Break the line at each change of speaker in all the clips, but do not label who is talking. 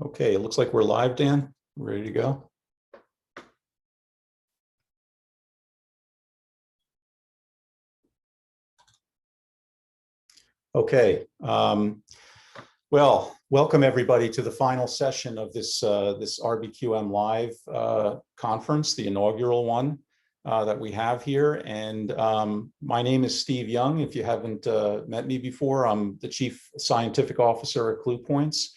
Okay, it looks like we're live, Dan. Ready to go? Okay. Well, welcome everybody to the final session of this RBQM Live conference, the inaugural one that we have here. And my name is Steve Young. If you haven't met me before, I'm the Chief Scientific Officer at CluePoints.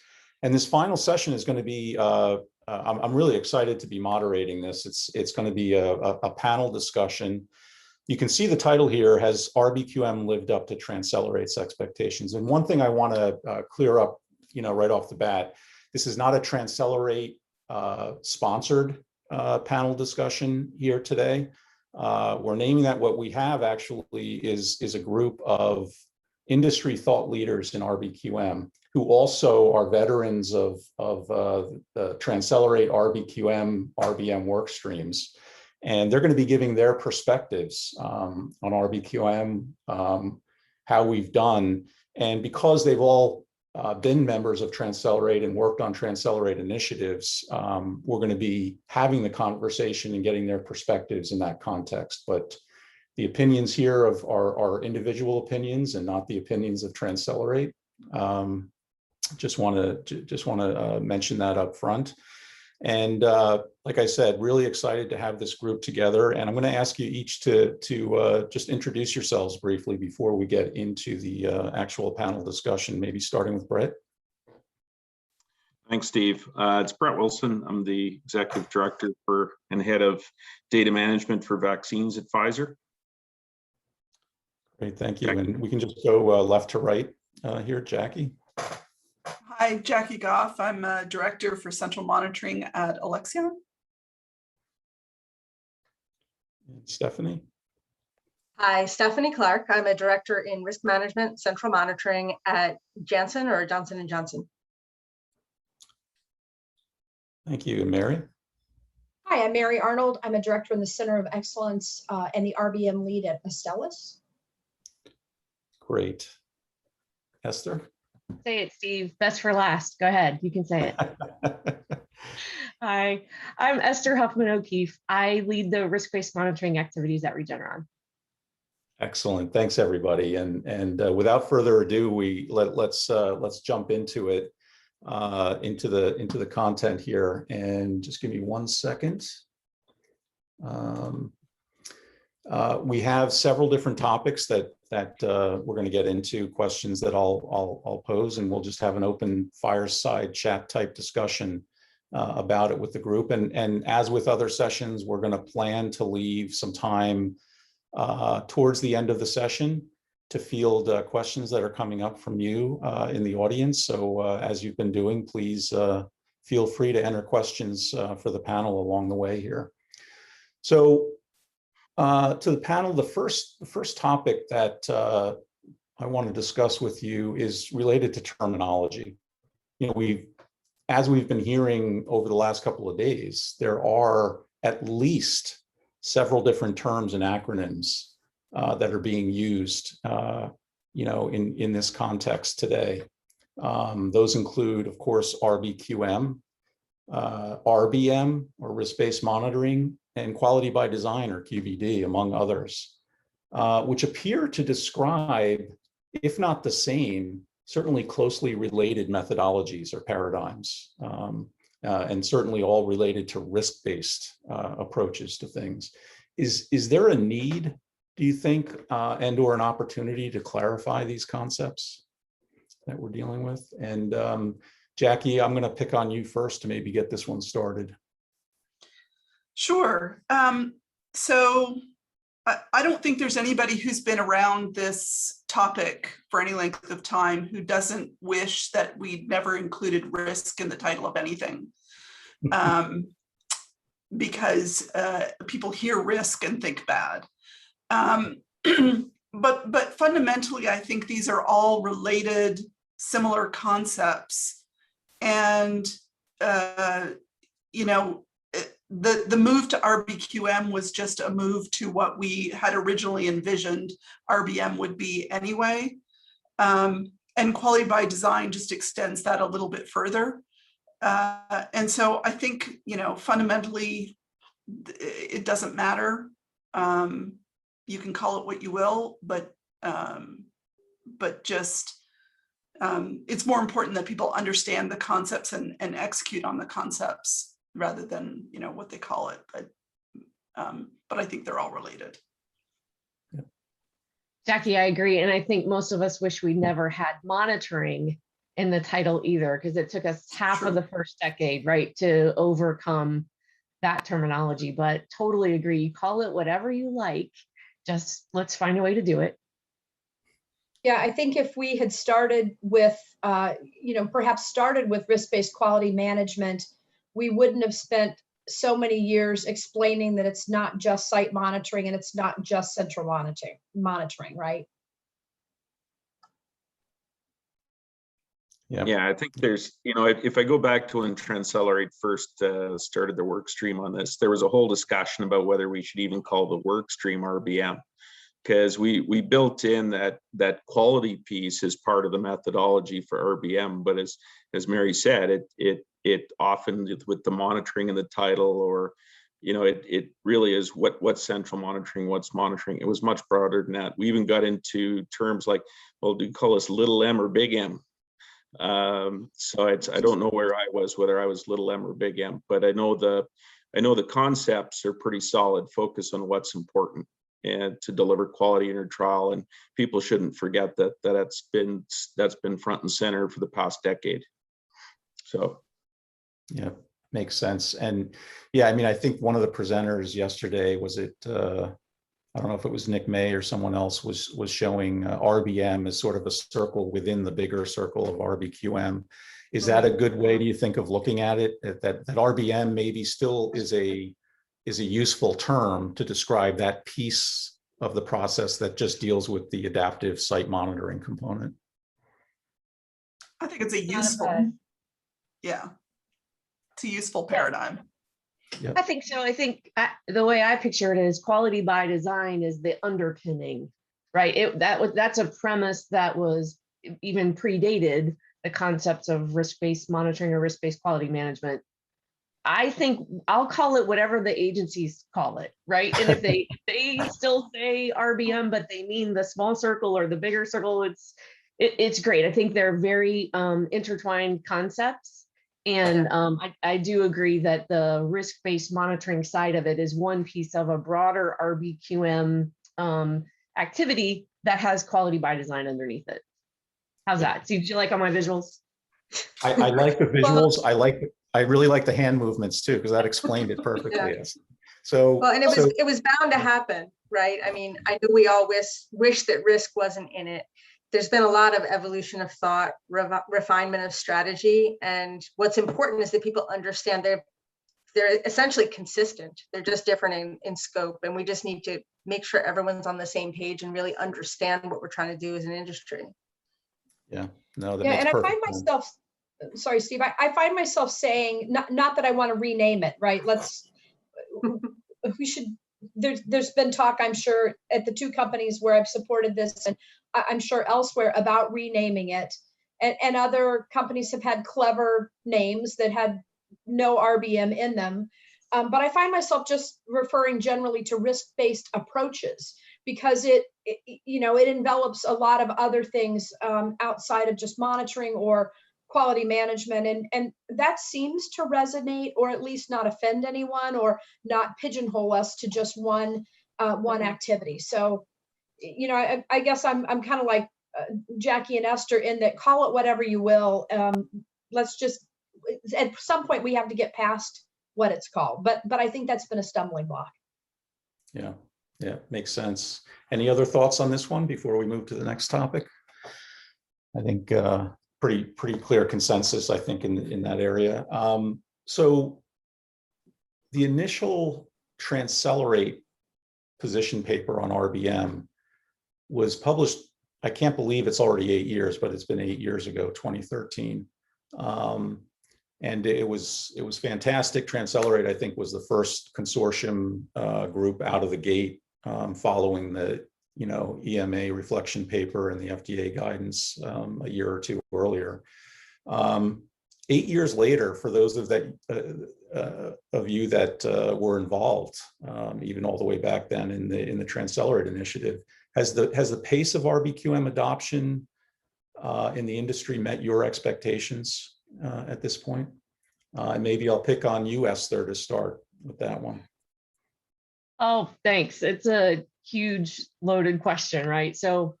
And this final session is going to be, I'm really excited to be moderating this. It's going to be a panel discussion. You can see the title here, has RBQM lived up to TransCelerate's expectations? And one thing I want to clear up, right off the bat, this is not a TransCelerate sponsored panel discussion here today. We're naming that. What we have actually is a group of industry thought leaders in RBQM who also are veterans of the TransCelerate, RBQM, RBM work streams. And they're going to be giving their perspectives on RBQM, how we've done. And because they've all been members of TransCelerate and worked on TransCelerate initiatives, we're going to be having the conversation and getting their perspectives in that context. But the opinions here are individual opinions and not the opinions of TransCelerate. Just want to mention that up front. And like I said, really excited to have this group together. And I'm going to ask you each to just introduce yourselves briefly before we get into the actual panel discussion, maybe starting with Brett.
Thanks, Steve. It's Brett Wilson. I'm the Executive Director and Head of Data Management for Vaccines at Pfizer.
Great, thank you. And we can just go left to right here, Jackie.
Hi, Jackie Goff. I'm a Director for Central Monitoring at Alexion.
Stephanie.
Hi, Stephanie Clark. I'm a Director in Risk Management, Central Monitoring at Janssen or Johnson & Johnson.
Thank you. And Mary?
Hi, I'm Mary Arnold. I'm a Director in the Center of Excellence and the RBM lead at Astellas.
Great. Esther?
Say it, Steve. Best for last. Go ahead. You can say it. Hi, I'm Esther Huffman O'Keefe. I lead the risk-based monitoring activities at Regeneron.
Excellent. Thanks, everybody. And without further ado, let's jump into it, into the content here. And just give me 1 second. We have several different topics that we're going to get into, questions that I'll pose, and we'll just have an open fireside chat type discussion about it with the group. And as with other sessions, we're going to plan to leave some time towards the end of the session to field questions that are coming up from you in the audience. So as you've been doing, please feel free to enter questions for the panel along the way here. So to the panel, the first topic that I want to discuss with you is related to terminology. As we've been hearing over the last couple of days, there are at least several different terms and acronyms that are being used, in this context today. Those include, of course, RBQM, RBM, or risk-based monitoring, and quality by design, or QBD, among others, which appear to describe, if not the same, certainly closely related methodologies or paradigms, and certainly all related to risk-based approaches to things. Is there a need, do you think, and or an opportunity to clarify these concepts that we're dealing with? And Jackie, I'm going to pick on you first to maybe get this one started.
Sure. So I don't think there's anybody who's been around this topic for any length of time who doesn't wish that we'd never included risk in the title of anything. Because people hear risk and think bad. But fundamentally, I think these are all related, similar concepts. And, the move to RBQM was just a move to what we had originally envisioned RBM would be anyway. And quality by design just extends that a little bit further. And so I think, fundamentally, it doesn't matter. You can call it what you will, but just it's more important that people understand the concepts and execute on the concepts rather than what they call it. But I think they're all related.
Jackie, I agree. And I think most of us wish we never had monitoring in the title either, because it took us half of the first decade, right, to overcome that terminology. But totally agree. You call it whatever you like, just let's find a way to do it.
Yeah, I think if we had started with, perhaps started with risk-based quality management, we wouldn't have spent so many years explaining that it's not just site monitoring and it's not just central monitoring, right?
Yeah, I think there's, if I go back to when TransCelerate first started the work stream on this, there was a whole discussion about whether we should even call the work stream RBM, because we built in that quality piece as part of the methodology for RBM. But as Mary said, it often with the monitoring in the title, or it really is what's central monitoring, what's monitoring. It was much broader than that. We even got into terms like, well, do you call this little m or big M? So I don't know where I was, whether I was little m or big M, but I know the concepts are pretty solid. Focus on what's important and to deliver quality in your trial, and people shouldn't forget that's been front and center for the past decade. So
yeah, makes sense. And yeah, I mean, I think one of the presenters yesterday, I don't know if it was Nick May or someone else, was showing RBM as sort of a circle within the bigger circle of RBQM. Is that a good way, do you think, of looking at it? That RBM maybe still is a useful term to describe that piece of the process that just deals with the adaptive site monitoring component?
I think it's a useful, yeah, it's a useful paradigm.
Yep.
I think so. I think the way I picture it is quality by design is the underpinning, right? That's a premise that was even predated the concepts of risk-based monitoring or risk-based quality management. I think I'll call it whatever the agencies call it, right? And if they still say RBM, but they mean the small circle or the bigger circle, it's great. I think they're very intertwined concepts. And I do agree that the risk-based monitoring side of it is one piece of a broader RBQM activity that has quality by design underneath it. How's that? Did you like all my visuals?
I like the visuals. I really like the hand movements too, because that explained it perfectly.
Yeah.
Yes. So
Well, and it was bound to happen, right? I mean, I know we all wish that risk wasn't in it. There's been a lot of evolution of thought, refinement of strategy, and what's important is that people understand they're essentially consistent. They're just different in scope, and we just need to make sure everyone's on the same page and really understand what we're trying to do as an industry.
yeah, no, that
Yeah,
makes
and I
perfect
find
sense.
myself, sorry, Steve, I find myself saying, not that I want to rename it, right? We should, there's been talk, I'm sure, at the two companies where I've supported this, and I'm sure elsewhere, about renaming it. And other companies have had clever names that had no RBM in them. But I find myself just referring generally to risk-based approaches, because it envelops a lot of other things outside of just monitoring or quality management, and that seems to resonate, or at least not offend anyone, or not pigeonhole us to just one activity. So, I guess I'm kind of like Jackie and Esther in that, call it whatever you will. Let's just, at some point we have to get past what it's called, but I think that's been a stumbling block.
Yeah, makes sense. Any other thoughts on this one before we move to the next topic? I think pretty clear consensus, I think, in that area. So the initial TransCelerate position paper on RBM was published, I can't believe it's already 8 years, but it's been 8 years ago, 2013. And it was fantastic. TransCelerate, I think, was the first consortium group out of the gate, following the EMA reflection paper and the FDA guidance a year or two earlier. 8 years later, for those of you that were involved, even all the way back then in the TransCelerate initiative, has the pace of RBQM adoption in the industry met your expectations at this point? And maybe I'll pick on you, Esther, to start with that one.
Oh, thanks. It's a huge loaded question, right? So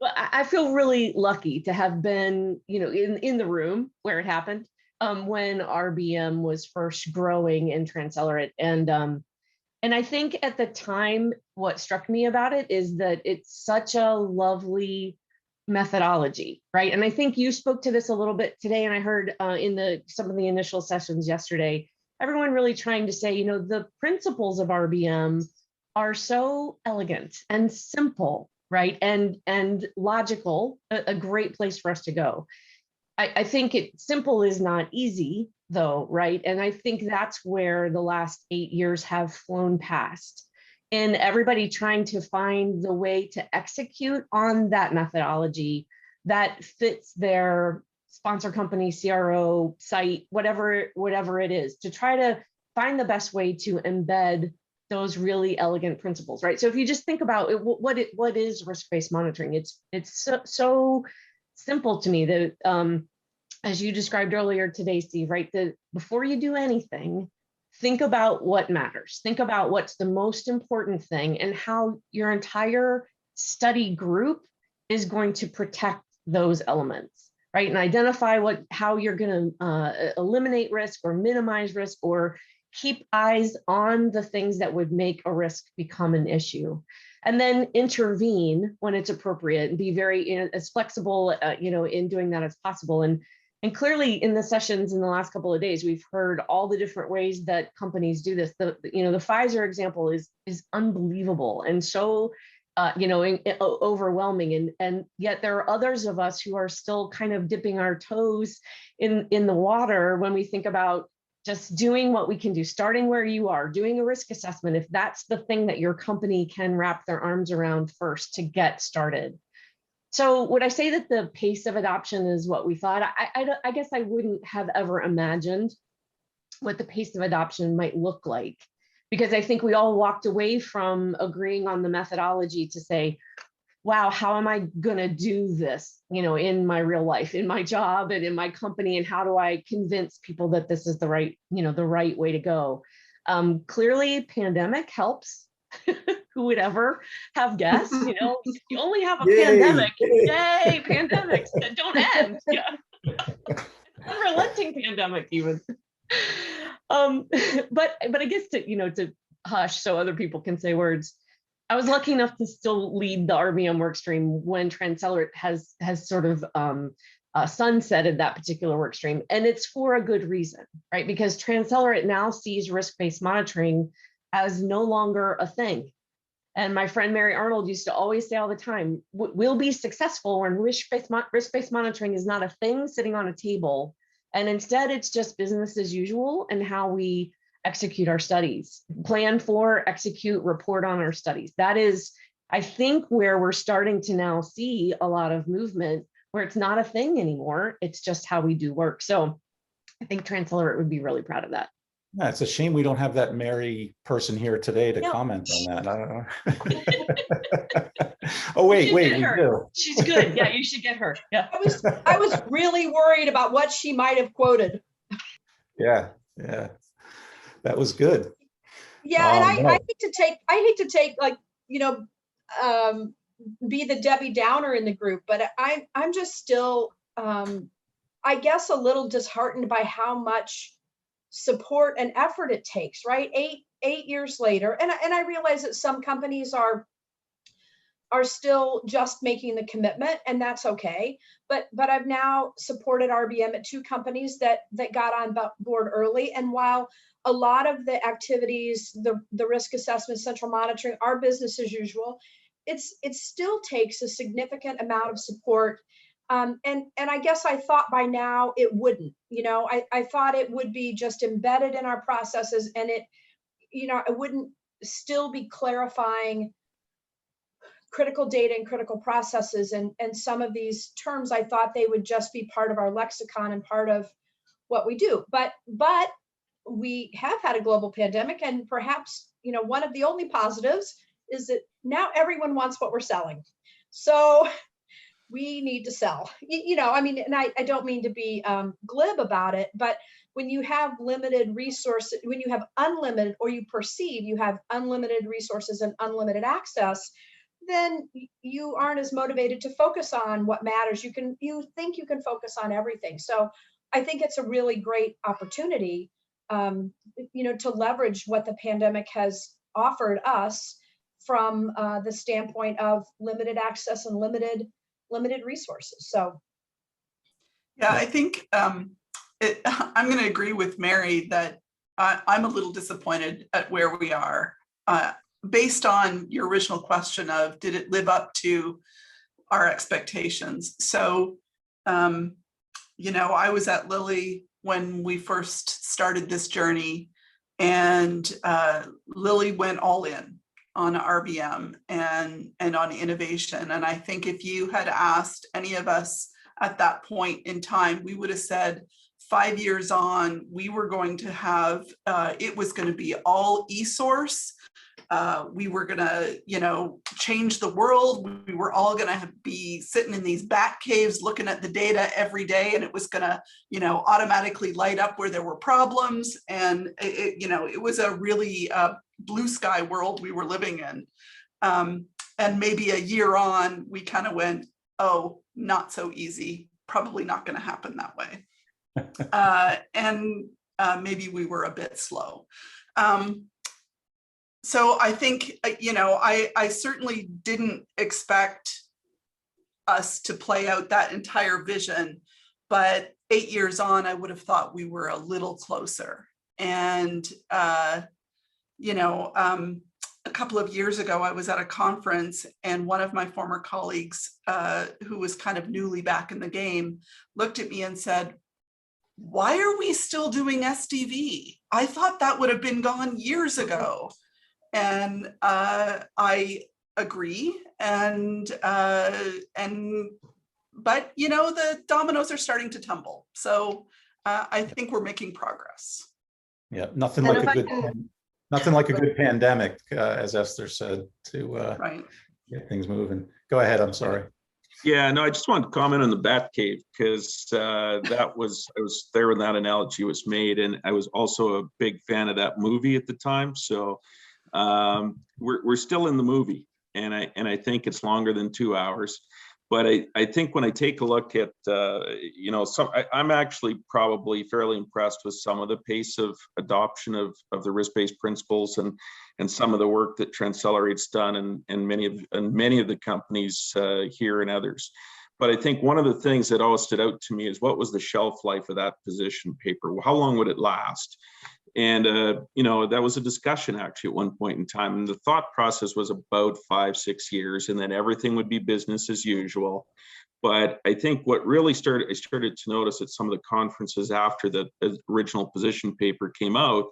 well, I feel really lucky to have been, in the room where it happened, when RBM was first growing in TransCelerate. And I think at the time, what struck me about it is that it's such a lovely methodology, right? And I think you spoke to this a little bit today, and I heard in some of the initial sessions yesterday, everyone really trying to say, the principles of RBM are so elegant and simple, right? And logical, a great place for us to go. I think simple is not easy though, right? And I think that's where the last 8 years have flown past, and everybody trying to find the way to execute on that methodology that fits their sponsor company, CRO, site, whatever it is, to try to find the best way to embed those really elegant principles, right? So if you just think about it, what is risk-based monitoring? It's so simple to me that, as you described earlier today, Steve, right? That before you do anything, think about what matters. Think about what's the most important thing and how your entire study group is going to protect those elements, right? And identify how you're going to eliminate risk or minimize risk, or keep eyes on the things that would make a risk become an issue, and then intervene when it's appropriate and be very as flexible, in doing that as possible. And clearly in the sessions in the last couple of days, we've heard all the different ways that companies do this. The Pfizer example is unbelievable and so overwhelming, and yet there are others of us who are still kind of dipping our toes in the water when we think about just doing what we can do, starting where you are, doing a risk assessment, if that's the thing that your company can wrap their arms around first to get started. So would I say that the pace of adoption is what we thought? I guess I wouldn't have ever imagined what the pace of adoption might look like, because I think we all walked away from agreeing on the methodology to say, wow, how am I going to do this, in my real life, in my job and in my company, and how do I convince people that this is the right way to go? Clearly, pandemic helps. Who would ever have guessed? You only have a pandemic. Yay, pandemics that don't end. Yeah, unrelenting pandemic even. But I guess to hush so other people can say words. I was lucky enough to still lead the RBM workstream when TransCelerate has sort of sunsetted that particular workstream, and it's for a good reason, right? Because TransCelerate now sees risk-based monitoring as no longer a thing. And my friend Mary Arnold used to always say all the time, we'll be successful when risk-based monitoring is not a thing sitting on a table, and instead it's just business as usual and how we execute our studies, plan for, execute, report on our studies. That is, I think, where we're starting to now see a lot of movement, where it's not a thing anymore. It's just how we do work. So I think TransCelerate would be really proud of that.
Yeah, it's a shame we don't have that Mary person here today to comment on that. I don't know. Oh, wait, we do.
She's good. Yeah, you should get her. Yeah.
I was really worried about what she might have quoted.
Yeah. That was good.
Yeah, and I hate to take like, be the Debbie Downer in the group, but I'm just still, I guess, a little disheartened by how much support and effort it takes, right? Eight years later, and I realize that some companies are still just making the commitment, and that's okay. But I've now supported RBM at 2 companies that got on board early, and while a lot of the activities, the risk assessment, central monitoring, are business as usual, it still takes a significant amount of support. And I guess I thought by now it wouldn't. I thought it would be just embedded in our processes, and it wouldn't still be clarifying critical data and critical processes, and some of these terms, I thought they would just be part of our lexicon and part of what we do. But we have had a global pandemic, and perhaps, you know, one of the only positives is that now everyone wants what we're selling. So we need to sell, you know, I mean, and I don't mean to be glib about it, but when you have limited resources, when you have unlimited, or you perceive you have unlimited resources and unlimited access, then you aren't as motivated to focus on what matters. You think you can focus on everything. So I think it's a really great opportunity, you know, to leverage what the pandemic has offered us from the standpoint of limited access and limited resources. So,
yeah, I think I'm going to agree with Mary that I'm a little disappointed at where we are, based on your original question of, did it live up to our expectations? So, you know, I was at Lilly when we first started this journey, and Lilly went all in on RBM and on innovation. And I think if you had asked any of us at that point in time, we would have said 5 years on, we were going to have, it was going to be all e-source. We were going to, you know, change the world. We were all going to be sitting in these bat caves looking at the data every day, and it was going to, you know, automatically light up where there were problems. And you know, it was a really blue sky world we were living in. And maybe a year on, we kind of went, oh, not so easy. Probably not going to happen that way. And maybe we were a bit slow. So I think, you know, I certainly didn't expect us to play out that entire vision, but 8 years on, I would have thought we were a little closer. And, you know, a couple of years ago, I was at a conference, and one of my former colleagues, who was kind of newly back in the game, looked at me and said, "Why are we still doing SDV? I thought that would have been gone years ago." And I agree. But you know, the dominoes are starting to tumble. So I think we're making progress.
Yeah, nothing like a good pandemic, as Esther said, to
Right.
get things moving. Go ahead. I'm sorry.
Yeah, no, I just wanted to comment on the Batcave, because I was there when that analogy was made, and I was also a big fan of that movie at the time. So we're still in the movie, and I think it's longer than 2 hours. But I think when I take a look at, you know, I'm actually probably fairly impressed with some of the pace of adoption of the risk-based principles and some of the work that TransCelerate's done, and many of the companies here and others. But I think one of the things that always stood out to me is, what was the shelf life of that position paper? How long would it last? And, you know, that was a discussion actually at one point in time. And the thought process was about 5-6 years, and then everything would be business as usual. But I think what really I started to notice at some of the conferences after the original position paper came out,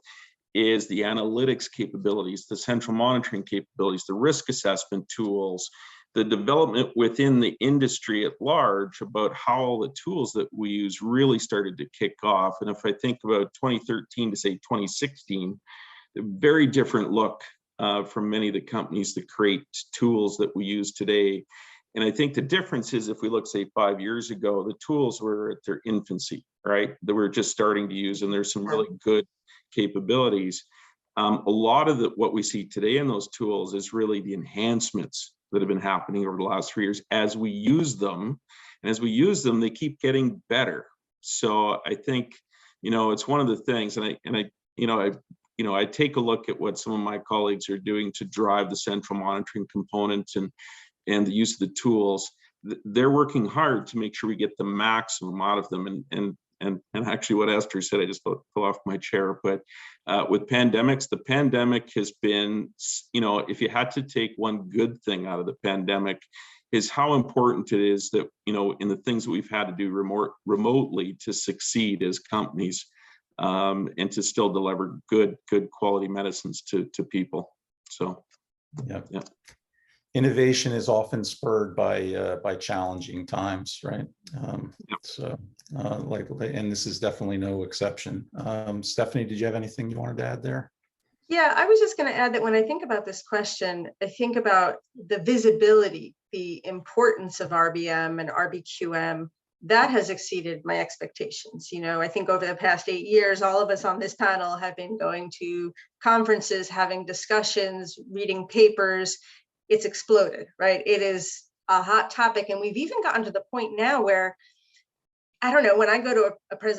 is the analytics capabilities, the central monitoring capabilities, the risk assessment tools, the development within the industry at large about how the tools that we use really started to kick off. And if I think about 2013 to say 2016, a very different look from many of the companies that create tools that we use today. And I think the difference is, if we look, say, 5 years ago, the tools were at their infancy, right? That we're just starting to use, and there's some really good capabilities. A lot of what we see today in those tools is really the enhancements that have been happening over the last 3 years as we use them. And as we use them, they keep getting better. So I think, you know, it's one of the things, and I take a look at what some of my colleagues are doing to drive the central monitoring component and the use of the tools. They're working hard to make sure we get the maximum out of them. And actually what Esther said, I just fell off my chair, but with pandemics, the pandemic has been, you know, if you had to take one good thing out of the pandemic, is how important it is that, you know, in the things that we've had to do remotely to succeed as companies, and to still deliver good quality medicines to people. So,
yeah. innovation is often spurred by challenging times, right? So, and this is definitely no exception. Stephanie, did you have anything you wanted to add there?
Yeah, I was just going to add that when I think about this question, I think about the visibility, the importance of RBM and RBQM. That has exceeded my expectations. You know, I think over the past 8 years, all of us on this panel have been going to conferences, having discussions, reading papers. It's exploded, right? It is a hot topic. And we've even gotten to the point now where, I don't know, when I go to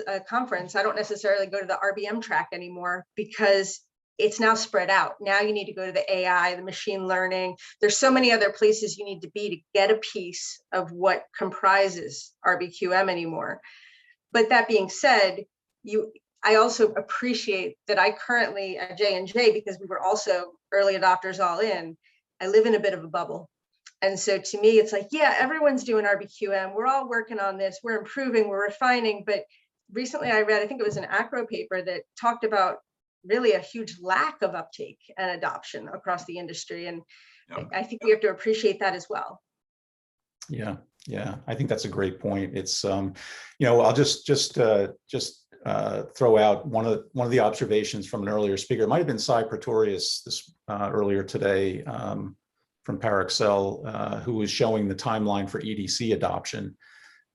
a conference, I don't necessarily go to the RBM track anymore because it's now spread out. Now you need to go to the AI, the machine learning. There's so many other places you need to be to get a piece of what comprises RBQM anymore. But that being said, I also appreciate that I currently at J&J, because we were also early adopters all in, I live in a bit of a bubble. And so to me, it's like, yeah, everyone's doing RBQM. We're all working on this. We're improving, we're refining. But recently I read, I think it was an ACRO paper that talked about really a huge lack of uptake and adoption across the industry. And I think we have to appreciate that as well.
Yeah, I think that's a great point. It's, you know, I'll just throw out one of the observations from an earlier speaker. It might have been Cy Pretorius this earlier today from Parexel, who was showing the timeline for EDC adoption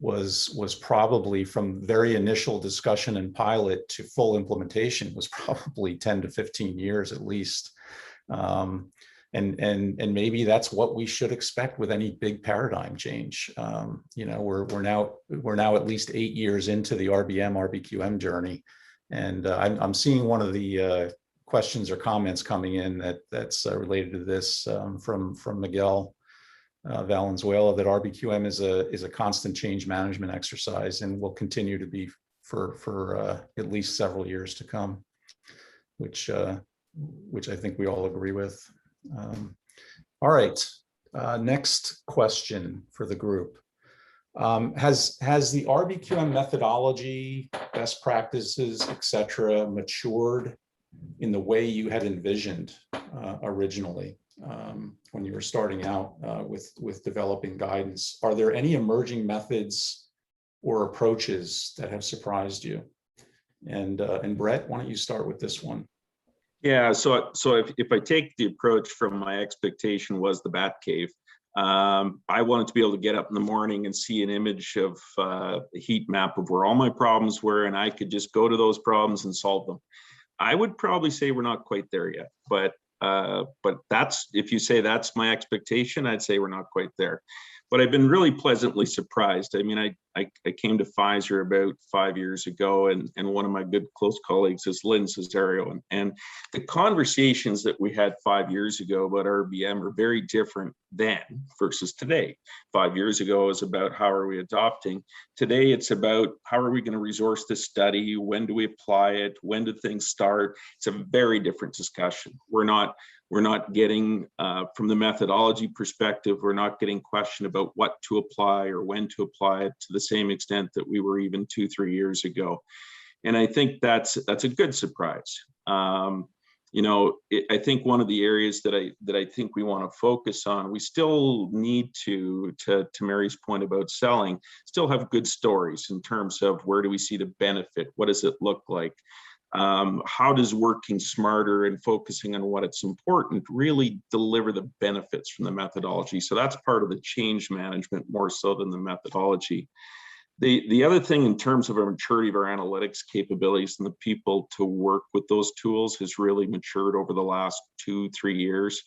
was probably from very initial discussion and pilot to full implementation was probably 10 to 15 years at least. And maybe that's what we should expect with any big paradigm change. You know, we're now at least 8 years into the RBQM journey, and I'm seeing one of the questions or comments coming in that's related to this from Miguel Valenzuela, that RBQM is a constant change management exercise and will continue to be for at least several years to come, which I think we all agree with. All right, next question for the group. Has the RBQM methodology, best practices, etc., matured in the way you had envisioned originally when you were starting out with developing guidance? Are there any emerging methods or approaches that have surprised you? And Brett, why don't you start with this one?
Yeah, so if I take the approach from my expectation was the bat cave, I wanted to be able to get up in the morning and see an image of a heat map of where all my problems were, and I could just go to those problems and solve them. I would probably say we're not quite there yet, but that's, if you say that's my expectation, I'd say we're not quite there. But I've been really pleasantly surprised. I mean, I came to Pfizer about 5 years ago, and one of my good close colleagues is Lynn Cesario. And the conversations that we had 5 years ago about RBM are very different then versus today. 5 years ago was about how are we adopting. Today, it's about how are we going to resource this study? When do we apply it? When do things start? It's a very different discussion. We're not getting, from the methodology perspective, we're not getting questioned about what to apply or when to apply it to the same extent that we were even 2-3 years ago. And I think that's a good surprise. You know, I think one of the areas that I think we want to focus on, we still need to Mary's point about selling, still have good stories in terms of where do we see the benefit? What does it look like? How does working smarter and focusing on what it's important really deliver the benefits from the methodology? So that's part of the change management more so than the methodology. The other thing in terms of our maturity of our analytics capabilities and the people to work with those tools has really matured over the last 2-3 years.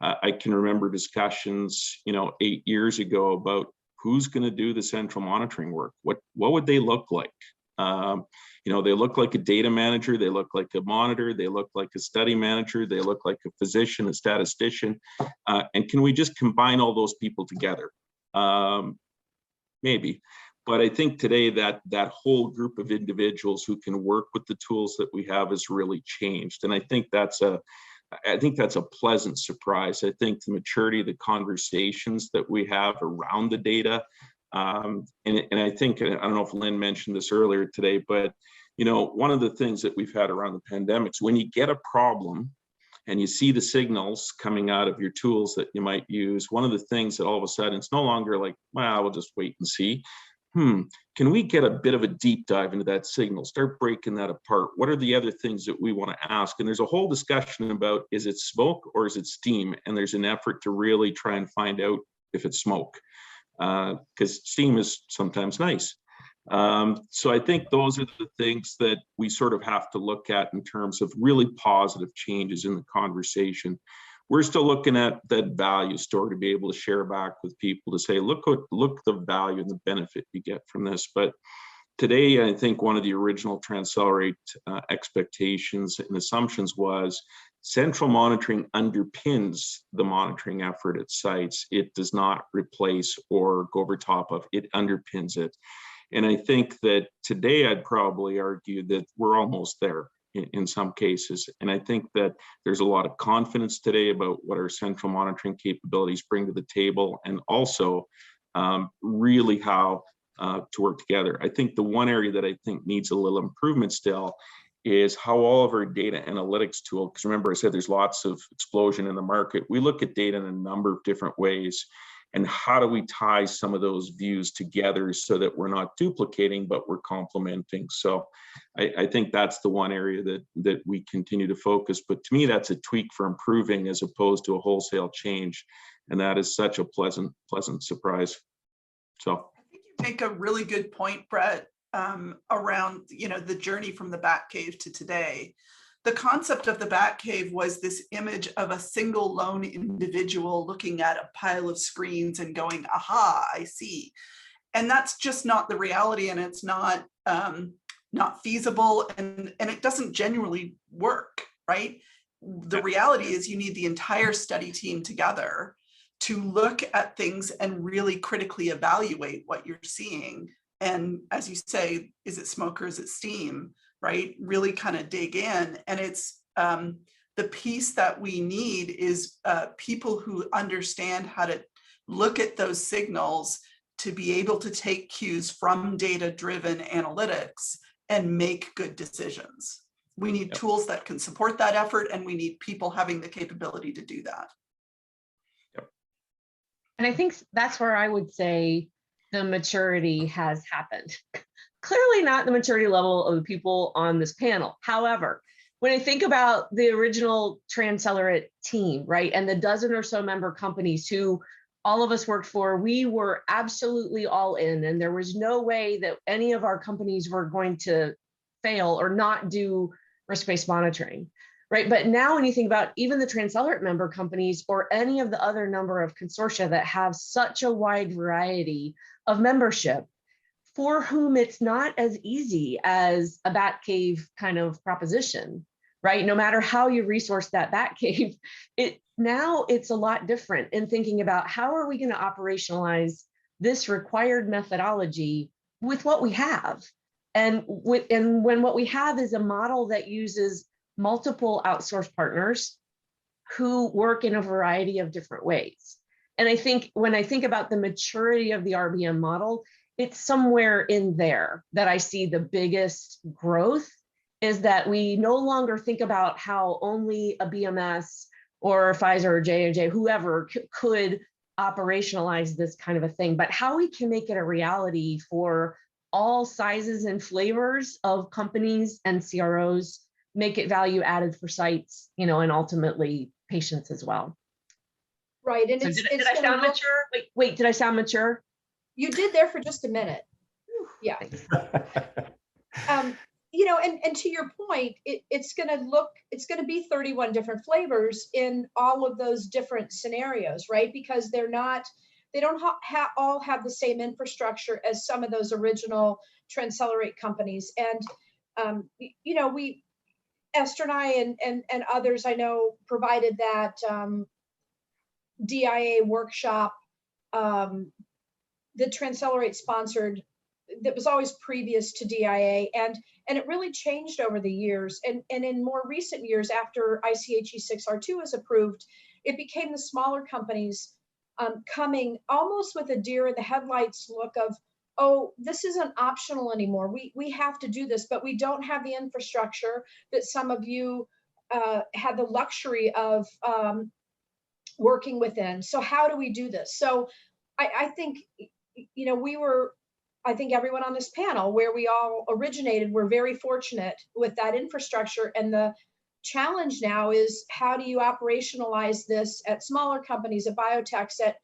I can remember discussions, 8 years ago about who's going to do the central monitoring work. What would they look like? They look like a data manager, they look like a monitor, they look like a study manager, they look like a physician, a statistician. And can we just combine all those people together? Maybe. But I think today that whole group of individuals who can work with the tools that we have has really changed. And I think that's a pleasant surprise. I think the maturity of the conversations that we have around the data, and I think, I don't know if Lynn mentioned this earlier today, but one of the things that we've had around the pandemic is when you get a problem and you see the signals coming out of your tools that you might use, one of the things that all of a sudden it's no longer like, well, we'll just wait and see. Can we get a bit of a deep dive into that signal, start breaking that apart? What are the other things that we want to ask? And there's a whole discussion about, is it smoke or is it steam? And there's an effort to really try and find out if it's smoke, because steam is sometimes nice. So I think those are the things that we sort of have to look at in terms of really positive changes in the conversation. We're still looking at that value story to be able to share back with people to say, look the value and the benefit you get from this. But today, I think one of the original TransCelerate expectations and assumptions was central monitoring underpins the monitoring effort at sites. It does not replace or go over top of, it underpins it. And I think that today I'd probably argue that we're almost there in some cases. And I think that there's a lot of confidence today about what our central monitoring capabilities bring to the table, and also really how to work together. I think the one area that I think needs a little improvement still is how all of our data analytics tool, because remember I said there's lots of explosion in the market. We look at data in a number of different ways. And how do we tie some of those views together so that we're not duplicating, but we're complementing? So I think that's the one area that we continue to focus. But to me, that's a tweak for improving as opposed to a wholesale change. And that is such a pleasant surprise. So
I think you make a really good point, Brett, around, you know, the journey from the Batcave to today. The concept of the Batcave was this image of a single lone individual looking at a pile of screens and going, aha, I see. And that's just not the reality, and it's not feasible, and it doesn't genuinely work, right? The reality is you need the entire study team together to look at things and really critically evaluate what you're seeing. And as you say, is it smoke or is it steam? Right? Really kind of dig in. And it's the piece that we need is people who understand how to look at those signals to be able to take cues from data-driven analytics and make good decisions. We need tools that can support that effort, and we need people having the capability to do that.
And I think that's where I would say the maturity has happened. Clearly not the maturity level of the people on this panel. However, when I think about the original TransCelerate team, right, and the dozen or so member companies who all of us worked for, we were absolutely all in, and there was no way that any of our companies were going to fail or not do risk-based monitoring, right? But now when you think about even the TransCelerate member companies or any of the other number of consortia that have such a wide variety of membership, for whom it's not as easy as a Batcave kind of proposition, right? No matter how you resource that Batcave, now it's a lot different in thinking about how are we going to operationalize this required methodology with what we have, and when what we have is a model that uses multiple outsourced partners who work in a variety of different ways. And I think when I think about the maturity of the RBM model, it's somewhere in there that I see the biggest growth, is that we no longer think about how only a BMS or Pfizer or J&J, whoever could operationalize this kind of a thing, but how we can make it a reality for all sizes and flavors of companies and CROs, make it value added for sites, you know, and ultimately patients as well.
Right. And
so did I sound mature? Wait, did I sound mature?
You did there for just a minute. Yeah. You know, and to your point, it's going to be 31 different flavors in all of those different scenarios, right? Because they don't all have the same infrastructure as some of those original TransCelerate companies. And, you know, Esther and I and others I know provided that DIA workshop that TransCelerate sponsored, that was always previous to DIA, and it really changed over the years. And in more recent years, after ICHE 6R2 was approved, it became the smaller companies coming almost with a deer in the headlights look of, oh, this isn't optional anymore. We have to do this, but we don't have the infrastructure that some of you had the luxury of working within. So how do we do this? So I think, you know, I think everyone on this panel, where we all originated, we're very fortunate with that infrastructure. And the challenge now is, how do you operationalize this at smaller companies, at biotechs, at,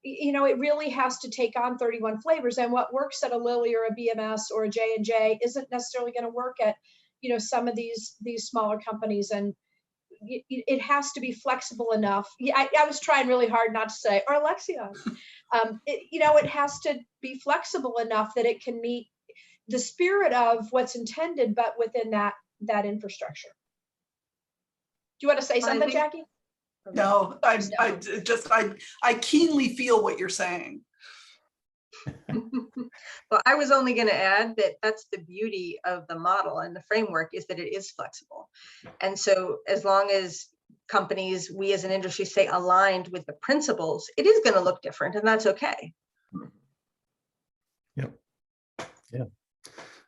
you know, it really has to take on 31 flavors. And what works at a Lilly or a BMS or a J&J isn't necessarily going to work at, you know, some of these smaller companies. And it has to be flexible enough. I was trying really hard not to say, or Alexion. You know, it has to be flexible enough that it can meet the spirit of what's intended, but within that infrastructure. Do you want to say something, Jackie?
No, I keenly feel what you're saying.
Well, I was only going to add that that's the beauty of the model and the framework, is that it is flexible. And so as long as companies, we as an industry, stay aligned with the principles, it is going to look different, and that's okay.
Yep. Yeah.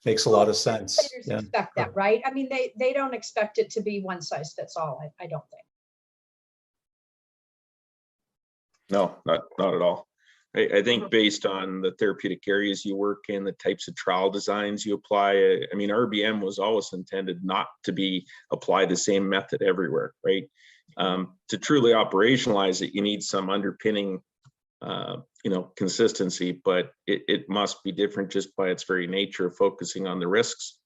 Makes a lot of sense.
Yeah. Expect that, right? I mean, they don't expect it to be one size fits all. I don't think.
No, not at all. I think based on the therapeutic areas you work in, the types of trial designs you apply, I mean, RBM was always intended not to be apply the same method everywhere, right? To truly operationalize it, you need some underpinning, you know, consistency, but it must be different just by its very nature of focusing on the risks.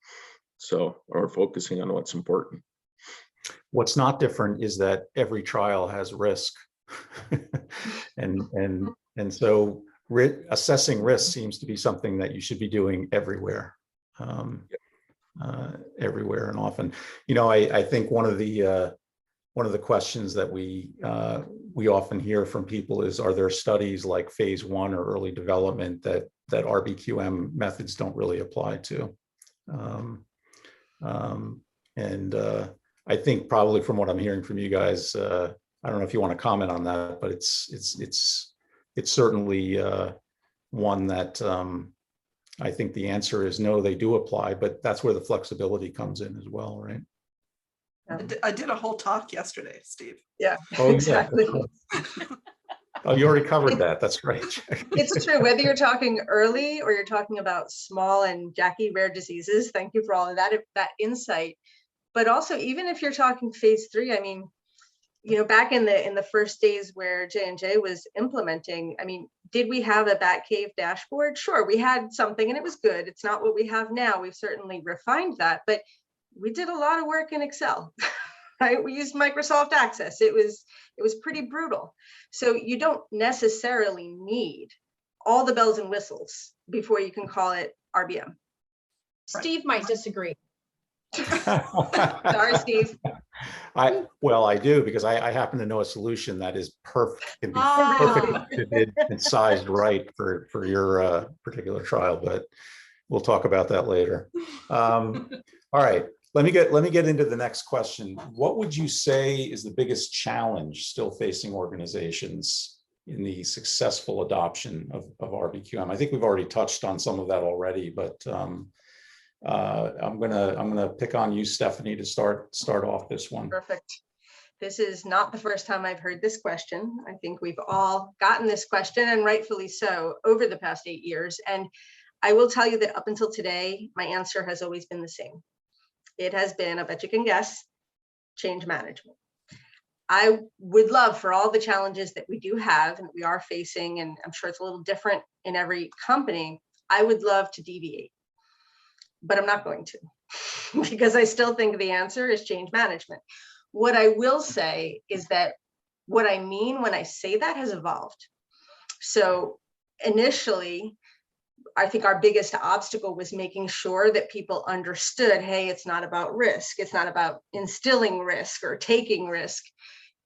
So, or focusing on what's important.
What's not different is that every trial has risk. And so assessing risk seems to be something that you should be doing everywhere, everywhere and often. You know, I think one of the questions that we often hear from people is, are there studies like phase 1 or early development that RBQM methods don't really apply to? I think probably from what I'm hearing from you guys, I don't know if you want to comment on that, but it's certainly one that I think the answer is no, they do apply, but that's where the flexibility comes in as well, right?
I did a whole talk yesterday, Steve.
Yeah,
Oh,
exactly.
Yeah. Oh, you already covered that. That's great.
It's true, whether you're talking early or you're talking about small and Jackie rare diseases. Thank you for all of that insight. But also, even if you're talking phase 3, I mean, you know, back in the first days where J&J was implementing, I mean, did we have a Batcave dashboard? Sure, we had something and it was good. It's not what we have now. We've certainly refined that, but we did a lot of work in Excel, right? We used Microsoft Access. It was pretty brutal. So you don't necessarily need all the bells and whistles before you can call it RBM.
Steve might disagree.
Sorry, Steve.
I do, because I happen to know a solution that is perfect, can be perfectly fitted and sized right for your particular trial, but we'll talk about that later. All right, let me get into the next question. What would you say is the biggest challenge still facing organizations in the successful adoption of RBQM? I think we've already touched on some of that already, but I'm gonna pick on you, Stephanie, to start off this one.
Perfect. This is not the first time I've heard this question. I think we've all gotten this question, and rightfully so, over the past 8 years. And I will tell you that up until today, my answer has always been the same. It has been, I bet you can guess, change management. I would love, for all the challenges that we do have and we are facing, and I'm sure it's a little different in every company, I would love to deviate. But I'm not going to, because I still think the answer is change management. What I will say is that what I mean when I say that has evolved. So initially, I think our biggest obstacle was making sure that people understood, hey, it's not about risk. It's not about instilling risk or taking risk,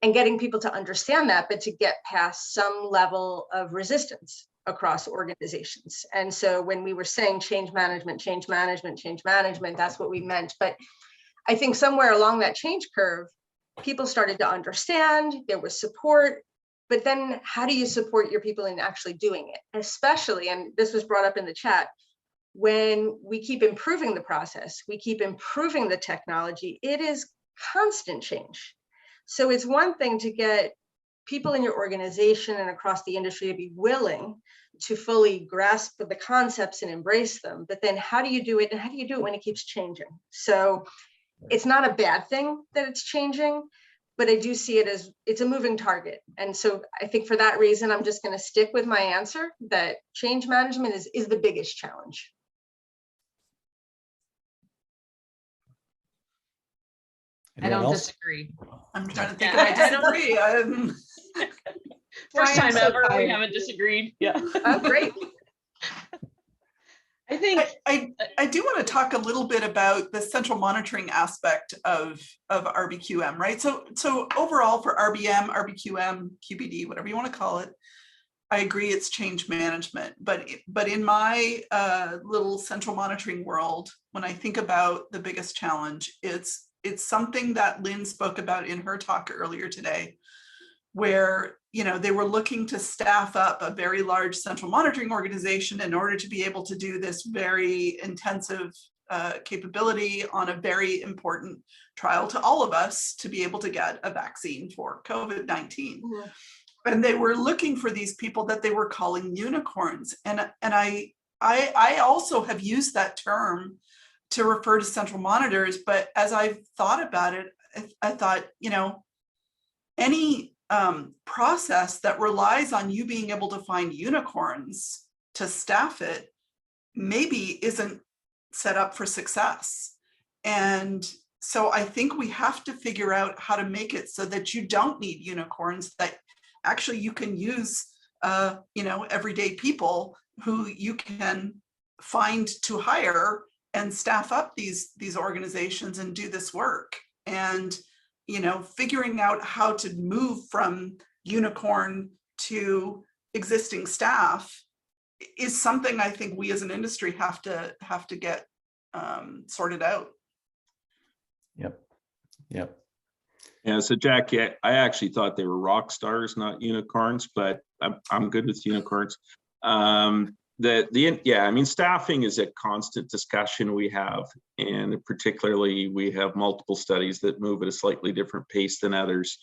and getting people to understand that, but to get past some level of resistance across organizations. And so when we were saying change management, that's what we meant. But I think somewhere along that change curve, people started to understand, there was support, but then how do you support your people in actually doing it? Especially, and this was brought up in the chat, when we keep improving the process, we keep improving the technology, it is constant change. So it's one thing to get people in your organization and across the industry to be willing to fully grasp the concepts and embrace them, but then how do you do it, and how do you do it when it keeps changing? So it's not a bad thing that it's changing, but I do see it as it's a moving target. And so I think for that reason, I'm just going to stick with my answer that change management is the biggest challenge.
I
Anyone
don't
else?
disagree.
I'm trying to think
Yeah,
if
I
I
don't-
disagree.
First
Brian,
time
so
ever we
tired.
haven't disagreed. Yeah.
Oh, great.
I think
I do want to talk a little bit about the central monitoring aspect of RBQM, right? So overall for RBM, RBQM, QBD, whatever you want to call it, I agree it's change management. But in my little central monitoring world, when I think about the biggest challenge, it's something that Lynn spoke about in her talk earlier today, where they were looking to staff up a very large central monitoring organization in order to be able to do this very intensive capability on a very important trial to all of us to be able to get a vaccine for COVID-19.
Mhm.
And they were looking for these people that they were calling unicorns. And I also have used that term to refer to central monitors, but as I've thought about it, I thought, any process that relies on you being able to find unicorns to staff it maybe isn't set up for success. And so I think we have to figure out how to make it so that you don't need unicorns, that actually you can use everyday people who you can find to hire and staff up these organizations and do this work. And figuring out how to move from unicorn to existing staff is something I think we as an industry have to get sorted out.
Yep.
Yeah, so Jackie, I actually thought they were rock stars, not unicorns, but I'm good with unicorns. Staffing is a constant discussion we have, and particularly we have multiple studies that move at a slightly different pace than others.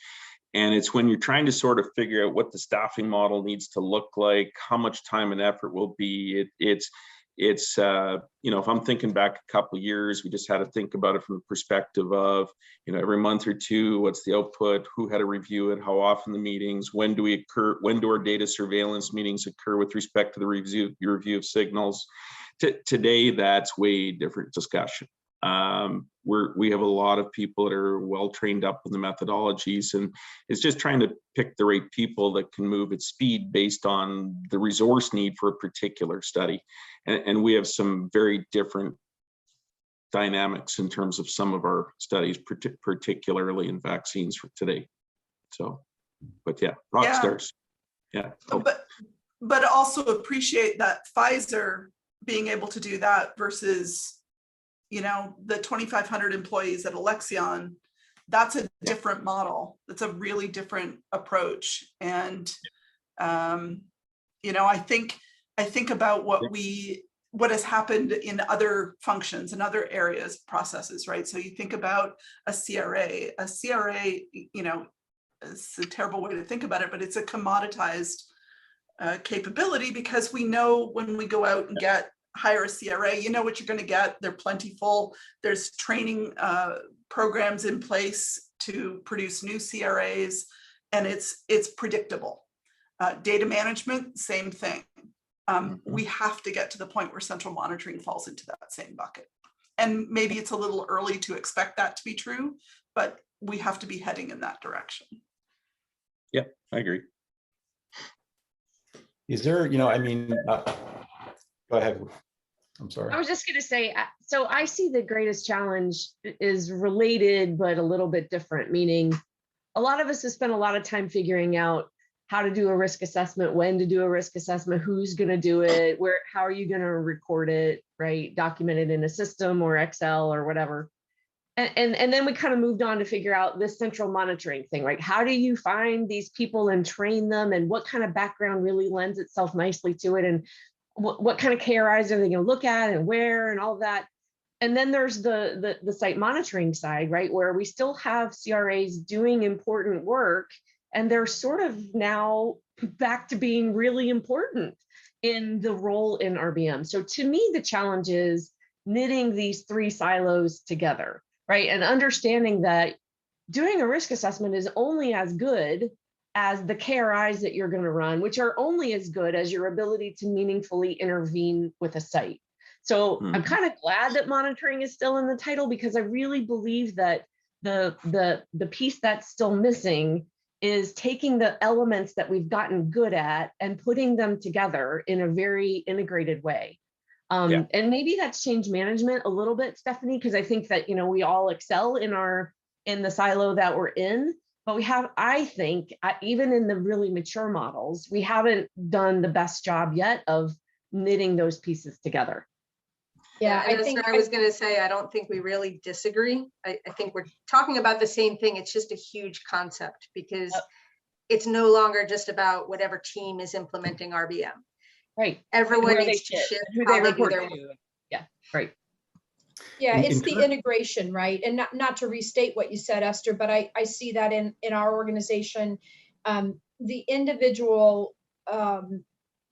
And it's when you're trying to sort of figure out what the staffing model needs to look like, how much time and effort will be. If I'm thinking back a couple of years, we just had to think about it from the perspective of, every month or two, what's the output, who had to review it, how often the meetings, when do our data surveillance meetings occur with respect to the review of signals. Today, that's way different discussion. We have a lot of people that are well trained up in the methodologies, and it's just trying to pick the right people that can move at speed based on the resource need for a particular study. And we have some very different dynamics in terms of some of our studies, particularly in vaccines for today. So, but yeah, rock stars. Yeah.
But also appreciate that Pfizer being able to do that versus the 2,500 employees at Alexion. That's a different model. It's a really different approach. And I think about what has happened in other functions and other areas, processes, right? So you think about a CRA. A CRA, it's a terrible way to think about it, but it's a commoditized capability, because we know when we go out and hire a CRA, you know what you're going to get. They're plentiful. There's training programs in place to produce new CRAs, and it's predictable. Data management, same thing. We have to get to the point where central monitoring falls into that same bucket. And maybe it's a little early to expect that to be true, but we have to be heading in that direction.
Yeah, I agree.
Is there, go ahead. I'm sorry.
I was just going to say, so I see the greatest challenge is related, but a little bit different, meaning a lot of us have spent a lot of time figuring out how to do a risk assessment, when to do a risk assessment, who's going to do it, how are you going to record it, right? Document it in a system or Excel or whatever. And then we kind of moved on to figure out this central monitoring thing, right? How do you find these people and train them, and what kind of background really lends itself nicely to it? And what kind of KRIs are they going to look at and where and all of that? And then there's the site monitoring side, right, where we still have CRAs doing important work, and they're sort of now back to being really important in the role in RBM. So to me, the challenge is knitting these three silos together, right? And understanding that doing a risk assessment is only as good as the KRIs that you're going to run, which are only as good as your ability to meaningfully intervene with a site. So I'm kind of glad that monitoring is still in the title, because I really believe that the piece that's still missing is taking the elements that we've gotten good at and putting them together in a very integrated way. And maybe that's change management a little bit, Stephanie, because I think that, you know, we all excel in the silo that we're in, but we have, I think, even in the really mature models, we haven't done the best job yet of knitting those pieces together.
Yeah, I was going to say, I don't think we really disagree. I think we're talking about the same thing. It's just a huge concept, because it's no longer just about whatever team is implementing RBM.
Right.
Everyone needs to shift
who they
how they do
report
their
to.
work.
Yeah, right.
Yeah, it's the integration, right? And not to restate what you said, Esther, but I see that in our organization, the individual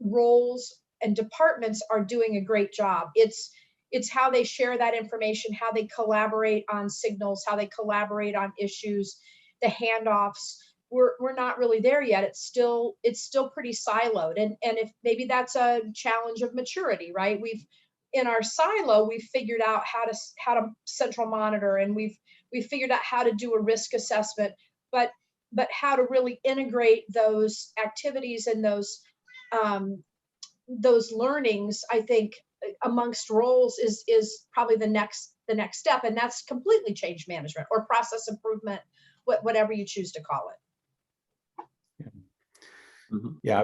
roles and departments are doing a great job. It's how they share that information, how they collaborate on signals, how they collaborate on issues, the handoffs. We're not really there yet. It's still pretty siloed, and if maybe that's a challenge of maturity, right? In our silo, we've figured out how to central monitor, and we've figured out how to do a risk assessment, but how to really integrate those activities and those learnings, I think, amongst roles is probably the next step, and that's completely change management or process improvement, whatever you choose to call it.
Yeah, I